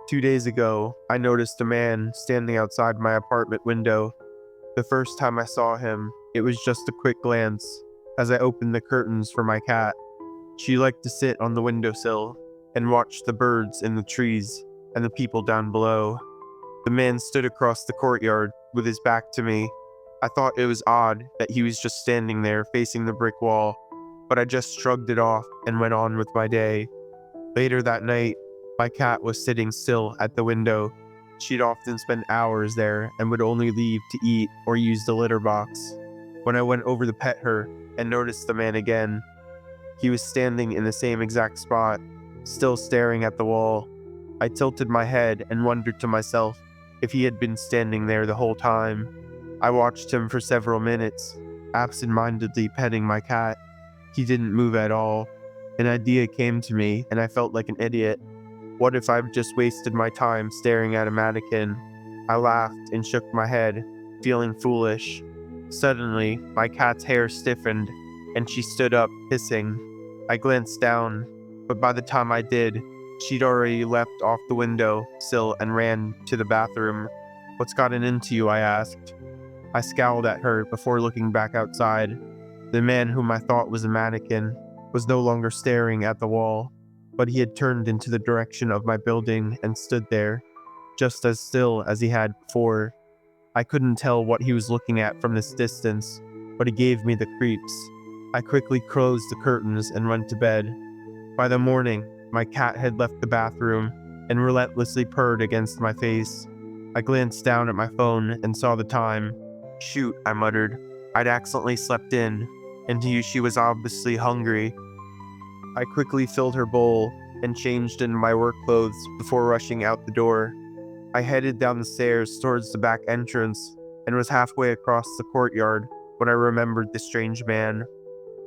2 days ago, I noticed a man standing outside my apartment window. The first time I saw him, it was just a quick glance as I opened the curtains for my cat. She liked to sit on the windowsill and watch the birds in the trees and the people down below. The man stood across the courtyard with his back to me. I thought it was odd that he was just standing there facing the brick wall, but I just shrugged it off and went on with my day. Later that night, my cat was sitting still at the window. She'd often spend hours there and would only leave to eat or use the litter box. When I went over to pet her and noticed the man again, he was standing in the same exact spot, still staring at the wall. I tilted my head and wondered to myself if he had been standing there the whole time. I watched him for several minutes, absent-mindedly petting my cat. He didn't move at all. An idea came to me, and I felt like an idiot. What if I've just wasted my time staring at a mannequin? I laughed and shook my head, feeling foolish. Suddenly, my cat's hair stiffened, and she stood up, hissing. I glanced down, but by the time I did, she'd already leapt off the window sill and ran to the bathroom. "What's gotten into you?" I asked. I scowled at her before looking back outside. The man whom I thought was a mannequin was no longer staring at the wall, but he had turned into the direction of my building and stood there, just as still as he had before. I couldn't tell what he was looking at from this distance, but it gave me the creeps. I quickly closed the curtains and went to bed. By the morning, my cat had left the bathroom and relentlessly purred against my face. I glanced down at my phone and saw the time. "Shoot," I muttered. I'd accidentally slept in, and she was obviously hungry. I quickly filled her bowl and changed into my work clothes before rushing out the door. I headed down the stairs towards the back entrance and was halfway across the courtyard when I remembered the strange man.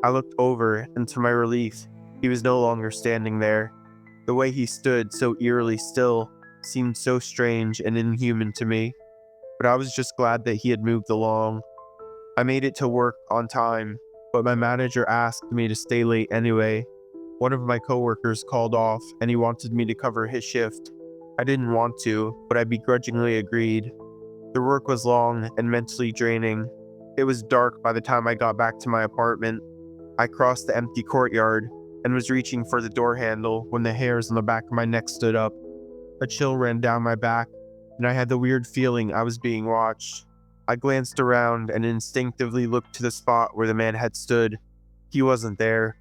I looked over, and to my relief, he was no longer standing there. The way he stood so eerily still seemed so strange and inhuman to me, but I was just glad that he had moved along. I made it to work on time, but my manager asked me to stay late anyway. One of my coworkers called off, and he wanted me to cover his shift. I didn't want to, but I begrudgingly agreed. The work was long and mentally draining. It was dark by the time I got back to my apartment. I crossed the empty courtyard and was reaching for the door handle when the hairs on the back of my neck stood up. A chill ran down my back, and I had the weird feeling I was being watched. I glanced around and instinctively looked to the spot where the man had stood. He wasn't there.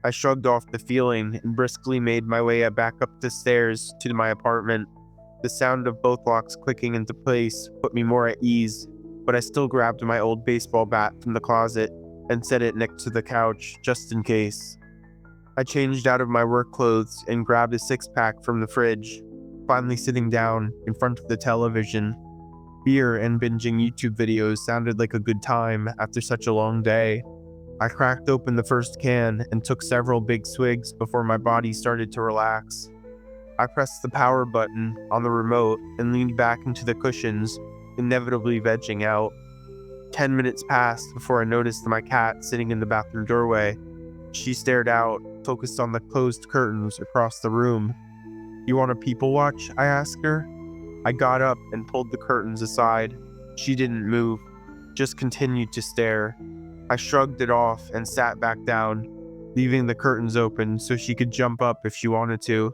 I shrugged off the feeling and briskly made my way back up the stairs to my apartment. The sound of both locks clicking into place put me more at ease, but I still grabbed my old baseball bat from the closet and set it next to the couch, just in case. I changed out of my work clothes and grabbed a six-pack from the fridge, finally sitting down in front of the television. Beer and binging YouTube videos sounded like a good time after such a long day. I cracked open the first can and took several big swigs before my body started to relax. I pressed the power button on the remote and leaned back into the cushions, inevitably vegging out. 10 minutes passed before I noticed my cat sitting in the bathroom doorway. She stared out, focused on the closed curtains across the room. "You want a people watch?" I asked her. I got up and pulled the curtains aside. She didn't move, just continued to stare. I shrugged it off and sat back down, leaving the curtains open so she could jump up if she wanted to.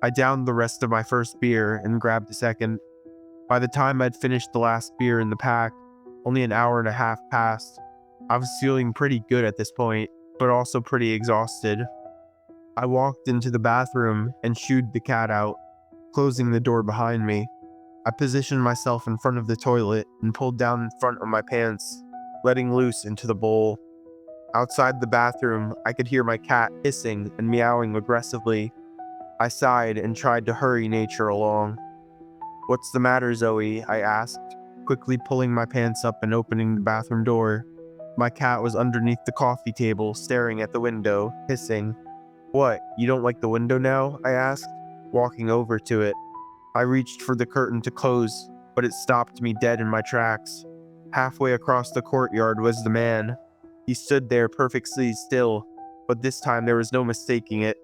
I downed the rest of my first beer and grabbed a second. By the time I'd finished the last beer in the pack, only an hour and a half passed. I was feeling pretty good at this point, but also pretty exhausted. I walked into the bathroom and shooed the cat out, closing the door behind me. I positioned myself in front of the toilet and pulled down in front of my pants, letting loose into the bowl. Outside the bathroom, I could hear my cat hissing and meowing aggressively. I sighed and tried to hurry nature along. "What's the matter, Zoe?" I asked, quickly pulling my pants up and opening the bathroom door. My cat was underneath the coffee table, staring at the window, hissing. "What, you don't like the window now?" I asked, walking over to it. I reached for the curtain to close, but it stopped me dead in my tracks. Halfway across the courtyard was the man. He stood there perfectly still, but this time there was no mistaking it.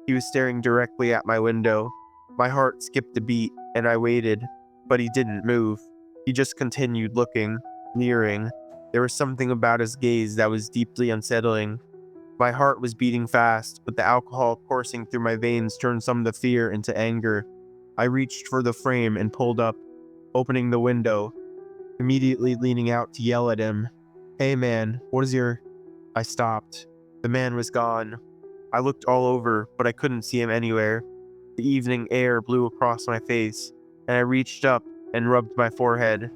He was staring directly at my window. My heart skipped a beat, and I waited, but he didn't move. He just continued looking, leering. There was something about his gaze that was deeply unsettling. My heart was beating fast, but the alcohol coursing through my veins turned some of the fear into anger. I reached for the frame and pulled up, opening the window, immediately leaning out to yell at him. "Hey man, what is your—" I stopped. The man was gone. I looked all over, but I couldn't see him anywhere. The evening air blew across my face, and I reached up and rubbed my forehead.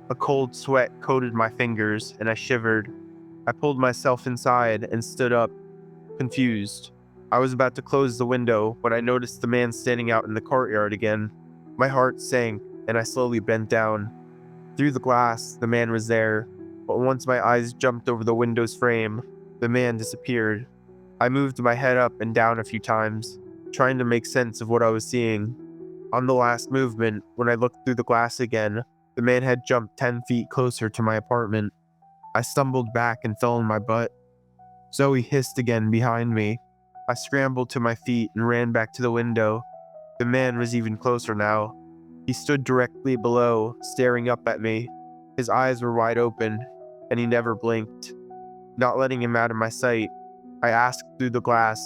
A cold sweat coated my fingers, and I shivered. I pulled myself inside and stood up, confused. I was about to close the window when I noticed the man standing out in the courtyard again. My heart sank, and I slowly bent down. Through the glass, the man was there, but once my eyes jumped over the window's frame, the man disappeared. I moved my head up and down a few times, trying to make sense of what I was seeing. On the last movement, when I looked through the glass again, the man had jumped 10 feet closer to my apartment. I stumbled back and fell on my butt. Zoe hissed again behind me. I scrambled to my feet and ran back to the window. The man was even closer now. He stood directly below, staring up at me. His eyes were wide open, and he never blinked. Not letting him out of my sight, I asked through the glass,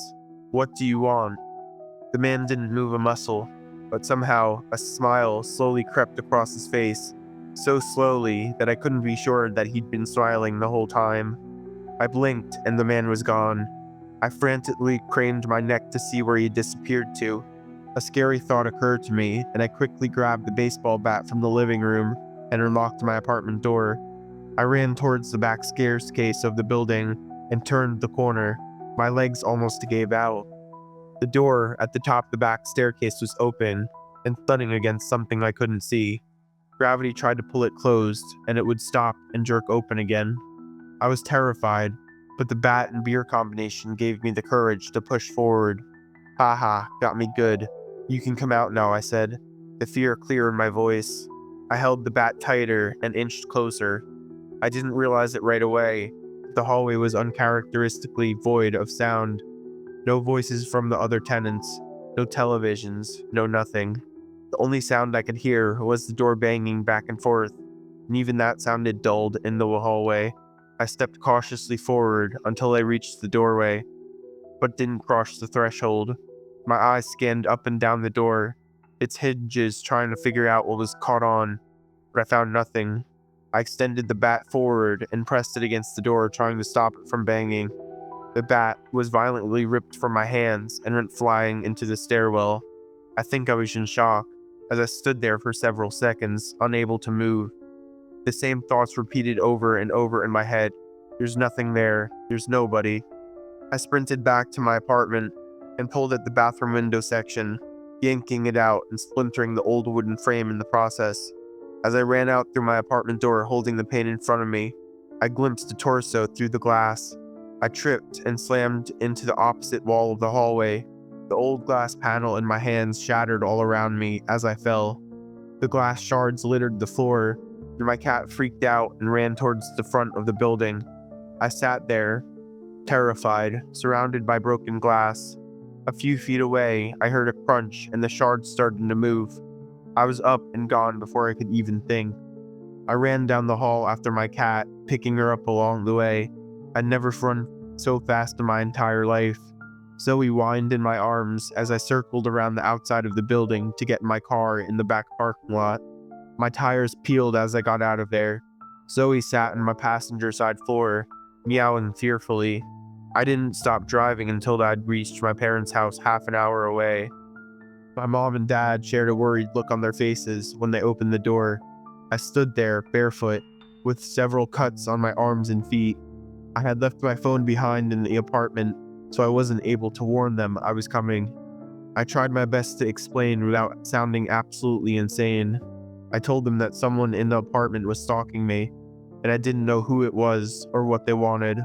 "What do you want?" The man didn't move a muscle, but somehow a smile slowly crept across his face, so slowly that I couldn't be sure that he'd been smiling the whole time. I blinked and the man was gone. I frantically craned my neck to see where he had disappeared to. A scary thought occurred to me, and I quickly grabbed the baseball bat from the living room and unlocked my apartment door. I ran towards the back staircase of the building and turned the corner. My legs almost gave out. The door at the top of the back staircase was open and thudding against something I couldn't see. Gravity tried to pull it closed, and it would stop and jerk open again. I was terrified, but the bat and beer combination gave me the courage to push forward. "Haha, got me good. You can come out now," I said, the fear clear in my voice. I held the bat tighter and inched closer. I didn't realize it right away. The hallway was uncharacteristically void of sound. No voices from the other tenants, no televisions, no nothing. The only sound I could hear was the door banging back and forth, and even that sounded dulled in the hallway. I stepped cautiously forward until I reached the doorway, but didn't cross the threshold. My eyes scanned up and down the door, its hinges trying to figure out what was caught on, but I found nothing. I extended the bat forward and pressed it against the door, trying to stop it from banging. The bat was violently ripped from my hands and went flying into the stairwell. I think I was in shock, as I stood there for several seconds, unable to move. The same thoughts repeated over and over in my head. There's nothing there. There's nobody. I sprinted back to my apartment and pulled at the bathroom window section, yanking it out and splintering the old wooden frame in the process. As I ran out through my apartment door holding the pane in front of me, I glimpsed a torso through the glass. I tripped and slammed into the opposite wall of the hallway. The old glass panel in my hands shattered all around me as I fell. The glass shards littered the floor, and my cat freaked out and ran towards the front of the building. I sat there, terrified, surrounded by broken glass. A few feet away, I heard a crunch and the shards started to move. I was up and gone before I could even think. I ran down the hall after my cat, picking her up along the way. I'd never run so fast in my entire life. Zoe whined in my arms as I circled around the outside of the building to get in my car in the back parking lot. My tires peeled as I got out of there. Zoe sat on my passenger side floor, meowing fearfully. I didn't stop driving until I'd reached my parents' house half an hour away. My mom and dad shared a worried look on their faces when they opened the door. I stood there, barefoot, with several cuts on my arms and feet. I had left my phone behind in the apartment, so I wasn't able to warn them I was coming. I tried my best to explain without sounding absolutely insane. I told them that someone in the apartment was stalking me, and I didn't know who it was or what they wanted.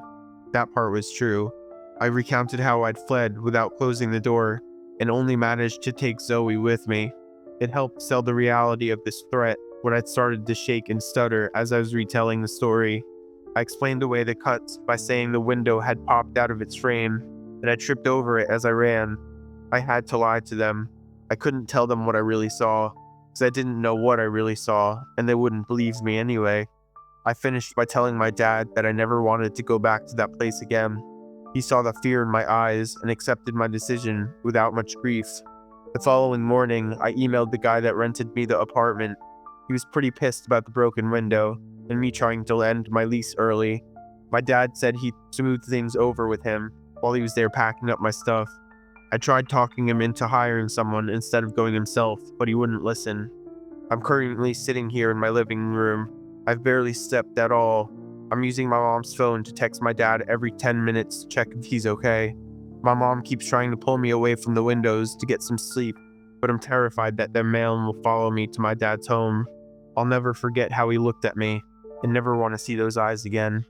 That part was true. I recounted how I'd fled without closing the door, and only managed to take Zoe with me. It helped sell the reality of this threat when I'd started to shake and stutter as I was retelling the story. I explained away the cuts by saying the window had popped out of its frame, and I tripped over it as I ran. I had to lie to them. I couldn't tell them what I really saw, because I didn't know what I really saw, and they wouldn't believe me anyway. I finished by telling my dad that I never wanted to go back to that place again. He saw the fear in my eyes and accepted my decision without much grief. The following morning, I emailed the guy that rented me the apartment. He was pretty pissed about the broken window and me trying to end my lease early. My dad said he'd smooth things over with him while he was there packing up my stuff. I tried talking him into hiring someone instead of going himself, but he wouldn't listen. I'm currently sitting here in my living room. I've barely slept at all. I'm using my mom's phone to text my dad every 10 minutes to check if he's okay. My mom keeps trying to pull me away from the windows to get some sleep, but I'm terrified that their man will follow me to my dad's home. I'll never forget how he looked at me and never want to see those eyes again.